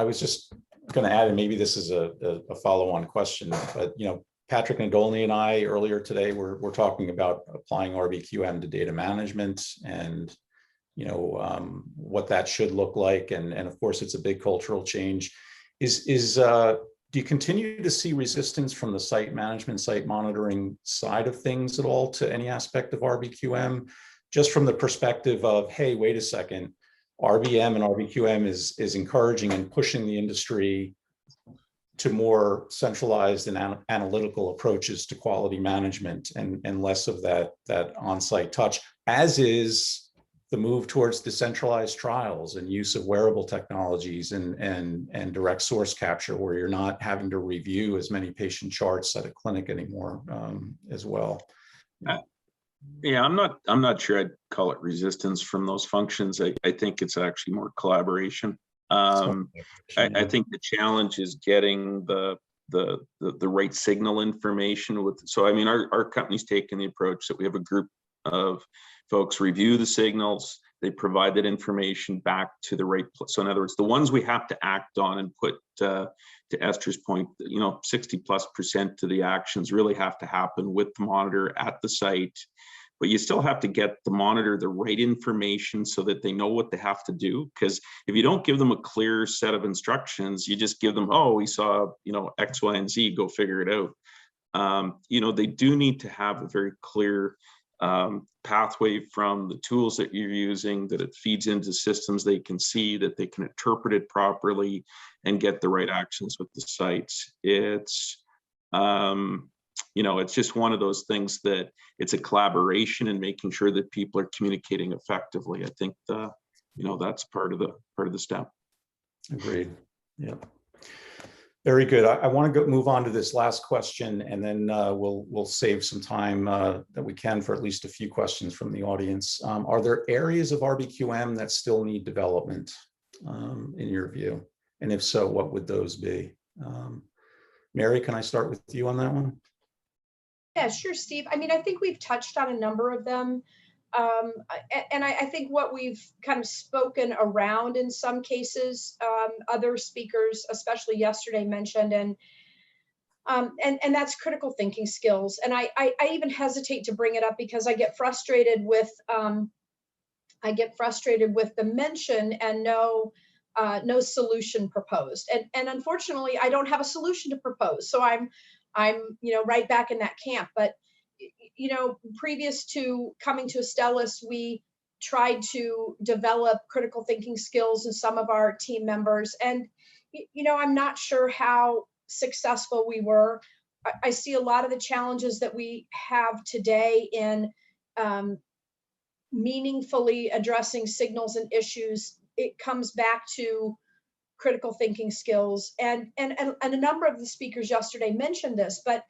was just going to add, and maybe this is a follow-on question, but you know, Patrick Nadolny and I earlier today we're talking about applying RBQM to data management, and you know what that should look like, and of course it's a big cultural change. Do you continue to see resistance from the site management, site monitoring side of things at all to any aspect of RBQM, just from the perspective of, hey, wait a second, RBM and RBQM is encouraging and pushing the industry to more centralized and analytical approaches to quality management, and less of that on-site touch, as is the move towards decentralized trials and use of wearable technologies and direct source capture, where you're not having to review as many patient charts at a clinic anymore, as well.
Yeah, I'm not sure I'd call it resistance from those functions. I think it's actually more collaboration. I think the challenge is getting the right signal information with. So I mean, our company's taken the approach that we have a group of folks review the signals, they provide that information back to the right place. So in other words, the ones we have to act on and put, to Esther's point, you know, 60+% of the actions really have to happen with the monitor at the site. But you still have to get the monitor the right information so that they know what they have to do. Because if you don't give them a clear set of instructions, you just give them, oh, we saw, you know, X, Y, and Z, go figure it out. You know, they do need to have a very clear pathway from the tools that you're using, that it feeds into systems they can see, that they can interpret it properly and get the right actions with the sites. It's, you know, it's just one of those things that it's a collaboration and making sure that people are communicating effectively. I think you know, that's part of the step.
Agreed. Yeah. Very good. I want to move on to this last question, and then we'll save some time that we can for at least a few questions from the audience. Are there areas of RBQM that still need development, in your view? And if so, what would those be? Mary, can I start with you on that one?
Yeah, sure, Steve. I mean, I think we've touched on a number of them. And I think what we've kind of spoken around in some cases, other speakers, especially yesterday, mentioned, and that's critical thinking skills. And I even hesitate to bring it up because I get frustrated with the mention and no solution proposed. And unfortunately, I don't have a solution to propose. So I'm I'm, right back in that camp. But, previous to coming to Astellas, we tried to develop critical thinking skills in some of our team members. And, I'm not sure how successful we were. I see a lot of the challenges that we have today in meaningfully addressing signals and issues. It comes back to critical thinking skills. And a number of the speakers yesterday mentioned this, but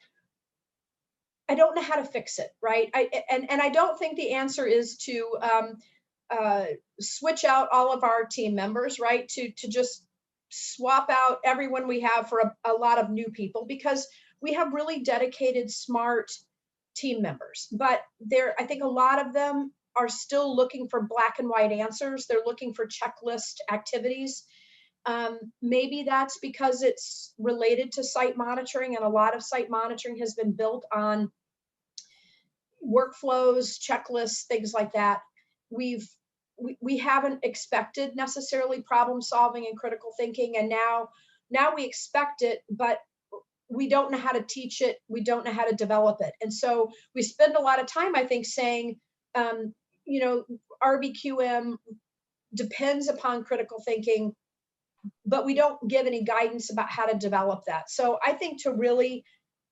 I don't know how to fix it, right? I don't think the answer is to switch out all of our team members, right? To just swap out everyone we have for a lot of new people, because we have really dedicated, smart team members. But I think a lot of them are still looking for black and white answers. They're looking for checklist activities. Maybe that's because it's related to site monitoring, and a lot of site monitoring has been built on workflows, checklists, things like that. We haven't expected necessarily problem solving and critical thinking, and now we expect it, but we don't know how to teach it. We don't know how to develop it. And so we spend a lot of time, I think, saying, RBQM depends upon critical thinking, but we don't give any guidance about how to develop that. So I think to really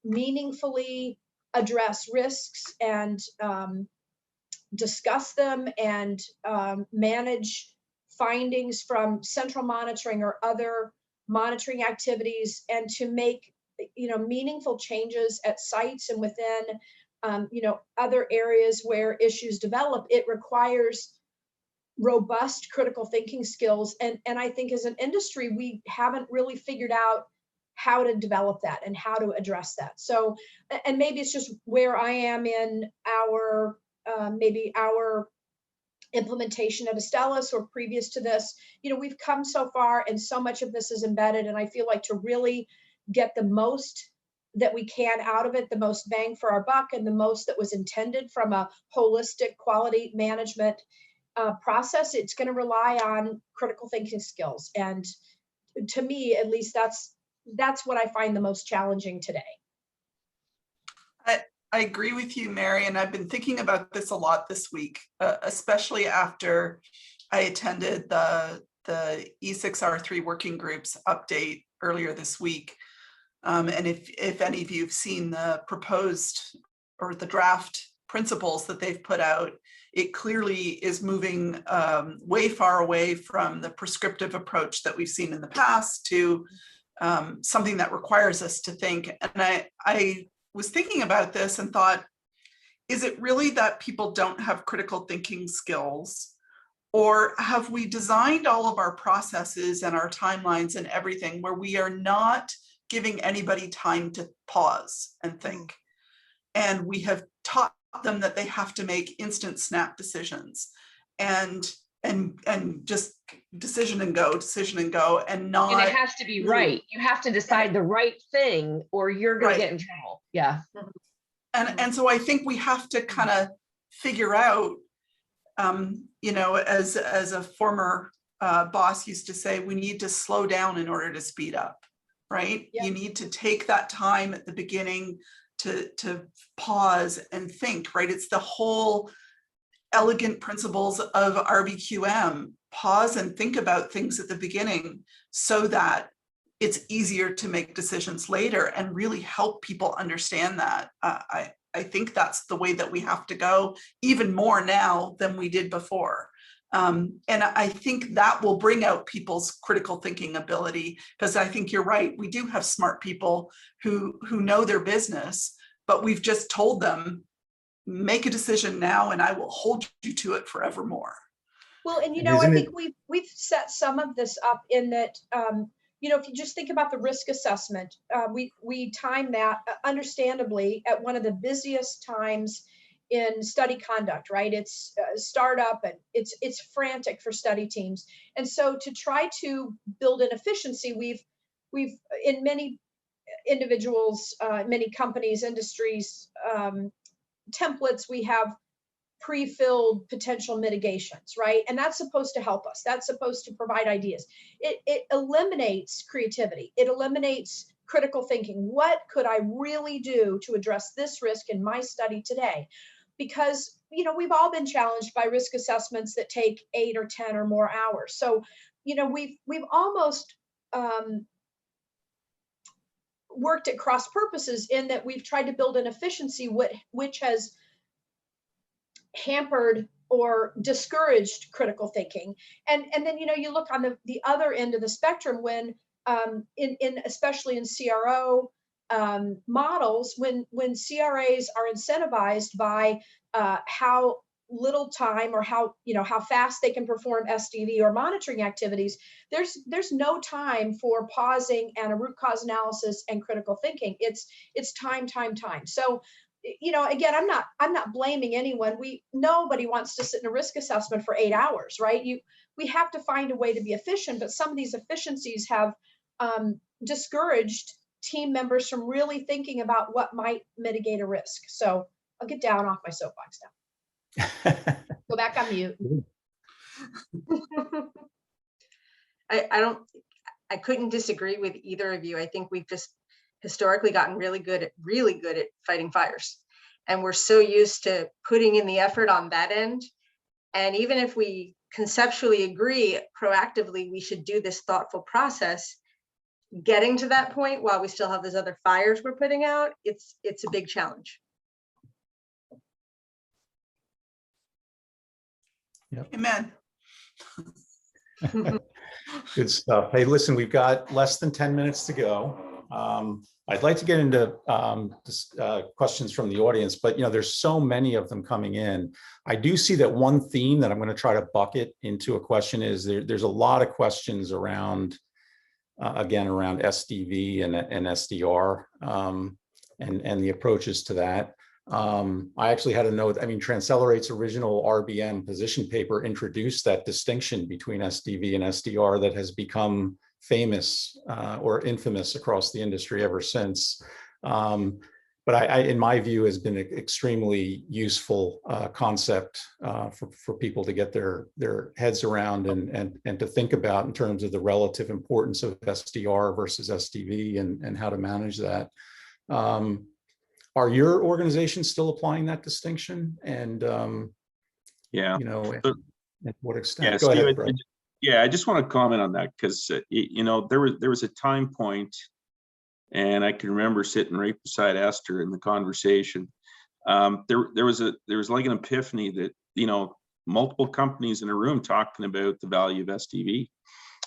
meaningfully address risks and discuss them and manage findings from central monitoring or other monitoring activities, and to make meaningful changes at sites and within other areas where issues develop, it requires robust critical thinking skills. And I think as an industry, we haven't really figured out how to develop that and how to address that. So, and maybe it's just where I am in our maybe our implementation at Astellas or previous to this. We've come so far and so much of this is embedded, and I feel like to really get the most that we can out of it, the most bang for our buck, and the most that was intended from a holistic quality management process, it's going to rely on critical thinking skills. And to me, at least, that's what I find the most challenging today.
I agree with you, Mary, and I've been thinking about this a lot this week, especially after I attended the E6R3 working groups update earlier this week. And if any of you have seen the proposed or the draft principles that they've put out, it clearly is moving way far away from the prescriptive approach that we've seen in the past to something that requires us to think. And I was thinking about this and thought, is it really that people don't have critical thinking skills? Or have we designed all of our processes and our timelines and everything where we are not giving anybody time to pause and think? And we have taught them that they have to make instant snap decisions and just decision and go, and not.
And it has to be right. You have to decide the right thing or you're going to get in trouble. Yeah.
And so I think we have to kind of figure out, as a former boss used to say, we need to slow down in order to speed up, right? Yeah. You need to take that time at the beginning to pause and think, right? It's the whole elegant principles of RBQM. Pause and think about things at the beginning so that it's easier to make decisions later, and really help people understand that. I think that's the way that we have to go, even more now than we did before. And I think that will bring out people's critical thinking ability, because I think you're right. We do have smart people who know their business, but we've just told them, make a decision now and I will hold you to it forevermore.
Well, and I think we've set some of this up in that, if you just think about the risk assessment, we time that understandably at one of the busiest times in study conduct, right? It's startup and it's frantic for study teams. And so to try to build an efficiency, we've in many individuals, many companies, industries, templates, we have pre-filled potential mitigations, right? And that's supposed to help us. That's supposed to provide ideas. It eliminates creativity. It eliminates critical thinking. What could I really do to address this risk in my study today? Because, you know, we've all been challenged by risk assessments that take 8 or 10 or more hours. So, you know, we've almost worked at cross purposes in that we've tried to build an efficiency which has hampered or discouraged critical thinking. And then, you know, you look on the other end of the spectrum when especially in CRO models, when CRAs are incentivized by how little time or how fast they can perform SDV or monitoring activities, there's no time for pausing and a root cause analysis and critical thinking. It's time. So, you know, again, I'm not blaming anyone. Nobody wants to sit in a risk assessment for 8 hours, right? We have to find a way to be efficient, but some of these efficiencies have discouraged team members from really thinking about what might mitigate a risk. So I'll get down off my soapbox now. Go back on mute.
I couldn't disagree with either of you. I think we've just historically gotten really good at fighting fires. And we're so used to putting in the effort on that end. And even if we conceptually agree proactively, we should do this thoughtful process, getting to that point while we still have those other fires we're putting out, it's a big challenge.
Yep.
Amen.
Good stuff. Hey, listen, we've got less than 10 minutes to go. I'd like to get into questions from the audience, but you know, there's so many of them coming in. I do see that one theme that I'm going to try to bucket into a question is there's a lot of questions around, again, around SDV and SDR and the approaches to that. I actually had a note, I mean, TransCelerate's original RBM position paper introduced that distinction between SDV and SDR that has become famous or infamous across the industry ever since. But in my view, has been an extremely useful concept for people to get their heads around and to think about in terms of the relative importance of SDR versus SDV and how to manage that. Are your organizations still applying that distinction? And
yeah,
you know, at what extent?
Yeah,
Go
Steve,
ahead, Brett.
I just want to comment on that because you know, there was a time point, and I can remember sitting right beside Esther in the conversation. There was like an epiphany that, you know, multiple companies in a room talking about the value of SDV.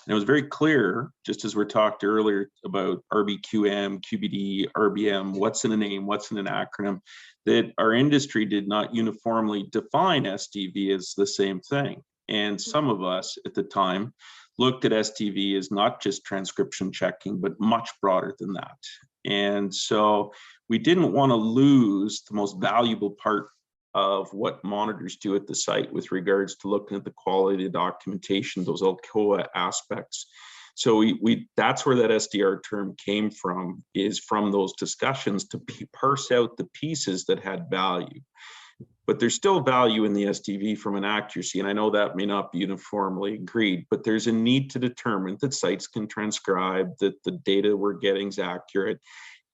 And it was very clear, just as we talked earlier about RBQM, QBD, RBM, what's in a name, what's in an acronym, that our industry did not uniformly define SDV as the same thing. And some of us at the time looked at SDV as not just transcription checking, but much broader than that. And so we didn't want to lose the most valuable part of what monitors do at the site with regards to looking at the quality of documentation, those ALCOA aspects. So that's where that SDR term came from, is from those discussions to parse out the pieces that had value. But there's still value in the SDV from an accuracy, and I know that may not be uniformly agreed, but there's a need to determine that sites can transcribe, that the data we're getting is accurate.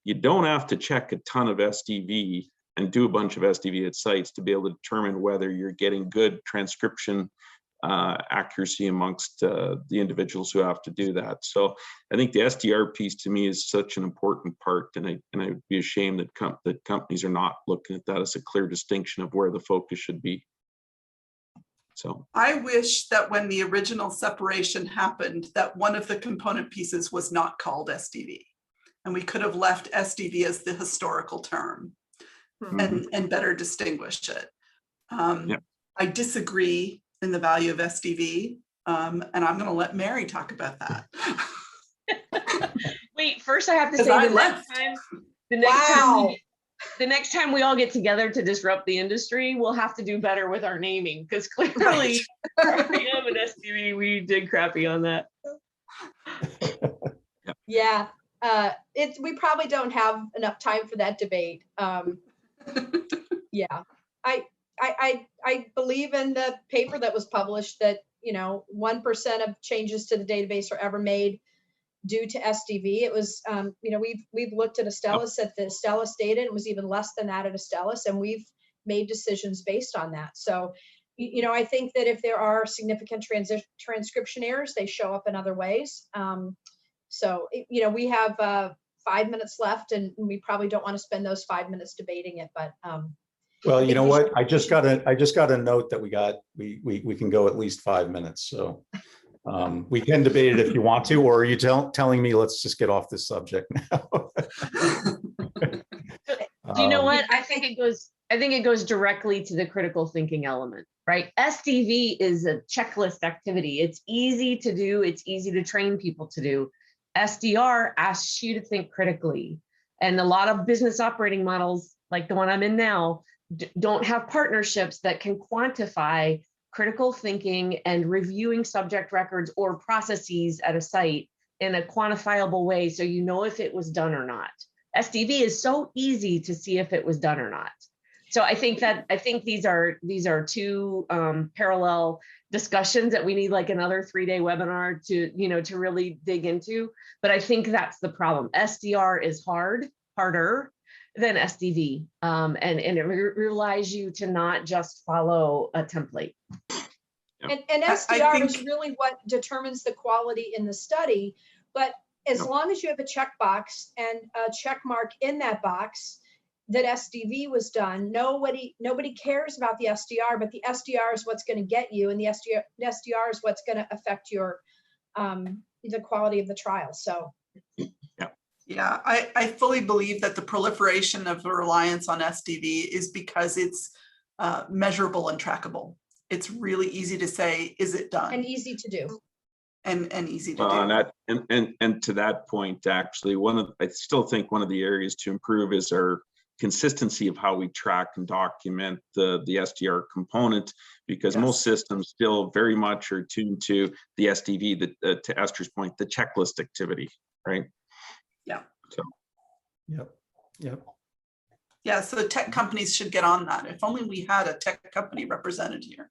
You don't have to check a ton of SDV and do a bunch of SDV at sites to be able to determine whether you're getting good transcription accuracy amongst the individuals who have to do that. So I think the SDR piece to me is such an important part, and I would be ashamed that companies are not looking at that as a clear distinction of where the focus should be. So
I wish that when the original separation happened, that one of the component pieces was not called SDV, and we could have left SDV as the historical term. And better distinguish it. I disagree in the value of SDV, and I'm going to let Mary talk about that.
Wait, first I have to say the next time we all get together to disrupt the industry, we'll have to do better with our naming, because clearly RBM and SDV, we did crappy on that.
Yeah, we probably don't have enough time for that debate. Yeah, I believe in the paper that was published that, you know, 1% of changes to the database are ever made due to SDV. It was, we've looked at Astellas at the Astellas data. It was even less than that at Astellas, and we've made decisions based on that. So, I think that if there are significant transcription errors, they show up in other ways. We have 5 minutes left, and we probably don't want to spend those 5 minutes debating it, but
well, you know what? I just got a note that we can go at least 5 minutes. So we can debate it if you want to, or are you telling me let's just get off this subject now?
Do you know what? I think it goes directly to the critical thinking element, right? SDV is a checklist activity. It's easy to do. It's easy to train people to do. SDR asks you to think critically. And a lot of business operating models, like the one I'm in now, don't have partnerships that can quantify critical thinking and reviewing subject records or processes at a site in a quantifiable way, so you know if it was done or not. SDV is so easy to see if it was done or not. So I think these are two parallel discussions that we need like another 3-day webinar to really dig into. But I think that's the problem. SDR is harder than SDV, and it relies you to not just follow a template.
And SDR is really what determines the quality in the study. But as long as you have a checkbox and a check mark in that box that SDV was done, nobody cares about the SDR, but the SDR is what's going to get you, and the SDR is what's going to affect your the quality of the trial. So
yeah, I fully believe that the proliferation of the reliance on SDV is because it's measurable and trackable. It's really easy to say, is it done?
And easy to do.
And easy to do.
And to that point, actually, I still think one of the areas to improve is our consistency of how we track and document the SDR component, because most systems still very much are tuned to the SDV, to Esther's point, the checklist activity, right?
Yeah.
So.
Yep.
Yeah, so tech companies should get on that. If only we had a tech company represented here.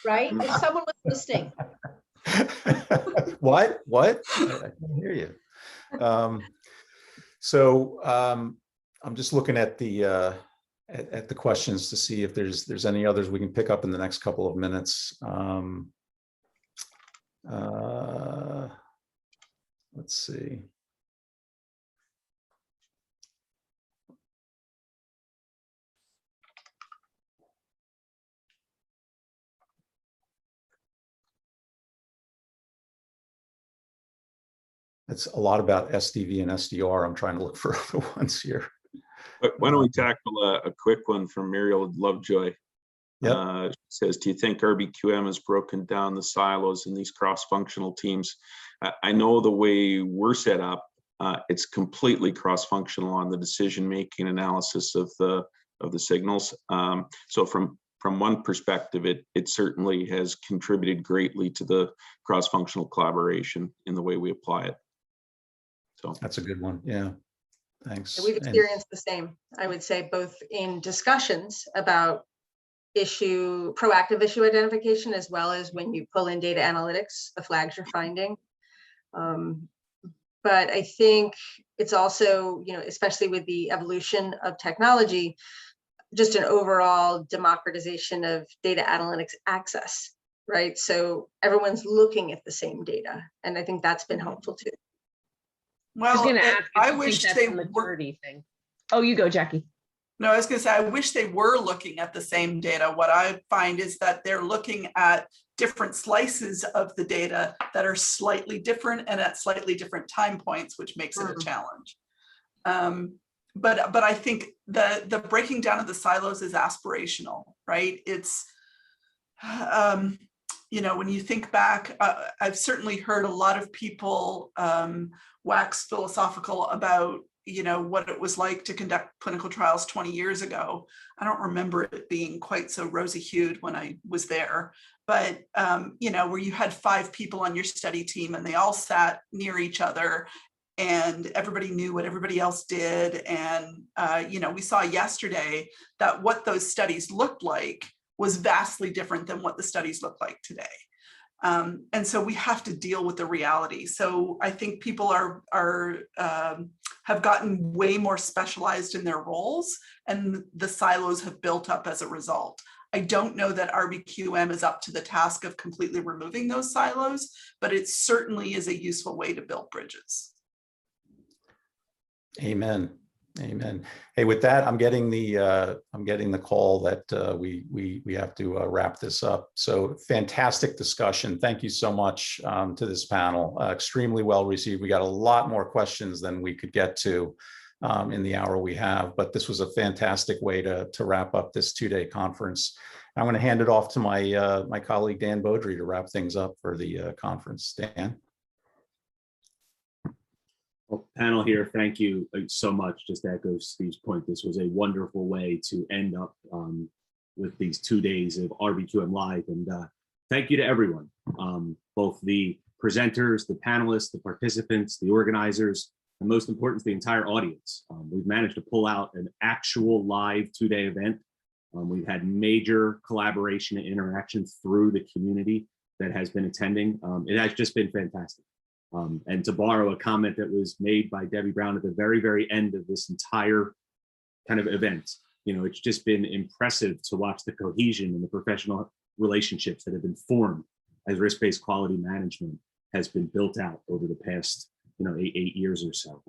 Right? If someone was listening.
What? I can't hear you. I'm just looking at the questions to see if there's any others we can pick up in the next couple of minutes. Let's see. It's a lot about SDV and SDR. I'm trying to look for other ones here.
But why don't we tackle a quick one from Muriel Lovejoy? Says, do you think RBQM has broken down the silos in these cross-functional teams? I know the way we're set up, it's completely cross-functional on the decision-making analysis of the signals. So from one perspective, it certainly has contributed greatly to the cross-functional collaboration in the way we apply it. So
that's a good one. Yeah, thanks.
We've experienced the same, I would say, both in discussions about proactive issue identification, as well as when you pull in data analytics, the flags you're finding. But I think it's also, especially with the evolution of technology, just an overall democratization of data analytics access, right? So everyone's looking at the same data, and I think that's been helpful too.
Well, I wish they were.
Thing. Oh, you go, Jackie.
No, I was going to say, I wish they were looking at the same data. What I find is that they're looking at different slices of the data that are slightly different and at slightly different time points, which makes it a challenge. But I think the breaking down of the silos is aspirational, right? It's, when you think back, I've certainly heard a lot of people wax philosophical about, what it was like to conduct clinical trials 20 years ago. I don't remember it being quite so rosy-hued when I was there, but, where you had 5 people on your study team and they all sat near each other and everybody knew what everybody else did. And, we saw yesterday that what those studies looked like was vastly different than what the studies look like today. And so we have to deal with the reality. So I think people have gotten way more specialized in their roles, and the silos have built up as a result. I don't know that RBQM is up to the task of completely removing those silos, but it certainly is a useful way to build bridges.
Amen. Amen. Hey, with that, I'm getting the call that we have to wrap this up. So fantastic discussion. Thank you so much to this panel. Extremely well received. We got a lot more questions than we could get to in the hour we have, but this was a fantastic way to wrap up this two-day conference. I'm going to hand it off to my my colleague Dan Beaudry to wrap things up for the conference. Dan.
Well, panel here, thank you so much. Just to echo Steve's point, this was a wonderful way to end up with these 2 days of RBQM Live. And thank you to everyone, both the presenters, the panelists, the participants, the organizers, and most important, the entire audience. We've managed to pull out an actual live 2-day event. We've had major collaboration and interaction through the community that has been attending. It has just been fantastic. And to borrow a comment that was made by Debbie Brown at the very, very end of this entire kind of event, you know, it's just been impressive to watch the cohesion and the professional relationships that have been formed as risk-based quality management has been built out over the past, you know, eight years or so.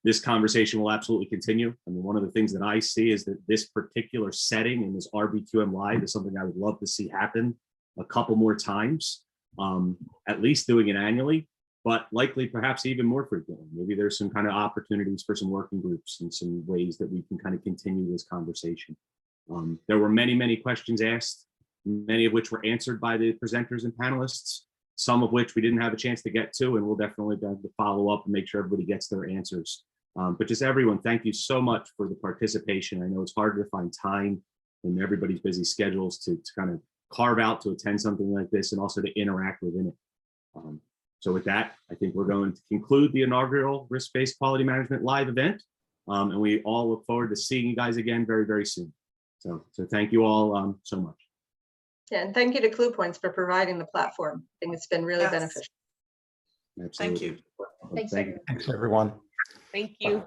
This conversation will absolutely continue. I mean, one of the things that I see is that this particular setting in this RBQM Live is something I would love to see happen a couple more times, at least doing it annually, but likely perhaps even more frequently. Maybe there's some kind of opportunities for some working groups and some ways that we can kind of continue this conversation. There were many, many questions asked, many of which were answered by the presenters and panelists, some of which we didn't have a chance to get to, and we'll definitely have to follow up and make sure everybody gets their answers. But just everyone, thank you so much for the participation. I know it's hard to find time in everybody's busy schedules to kind of carve out to attend something like this and also to interact within it. So with that, I think we're going to conclude the inaugural Risk-Based Quality Management Live event. And we all look forward to seeing you guys again very, very soon. So thank you all so much.
Yeah, and thank you to CluePoints for providing the platform. I think it's been really beneficial.
Absolutely.
Thank you.
Thanks,
Thank you.
Thanks, everyone.
Thank you.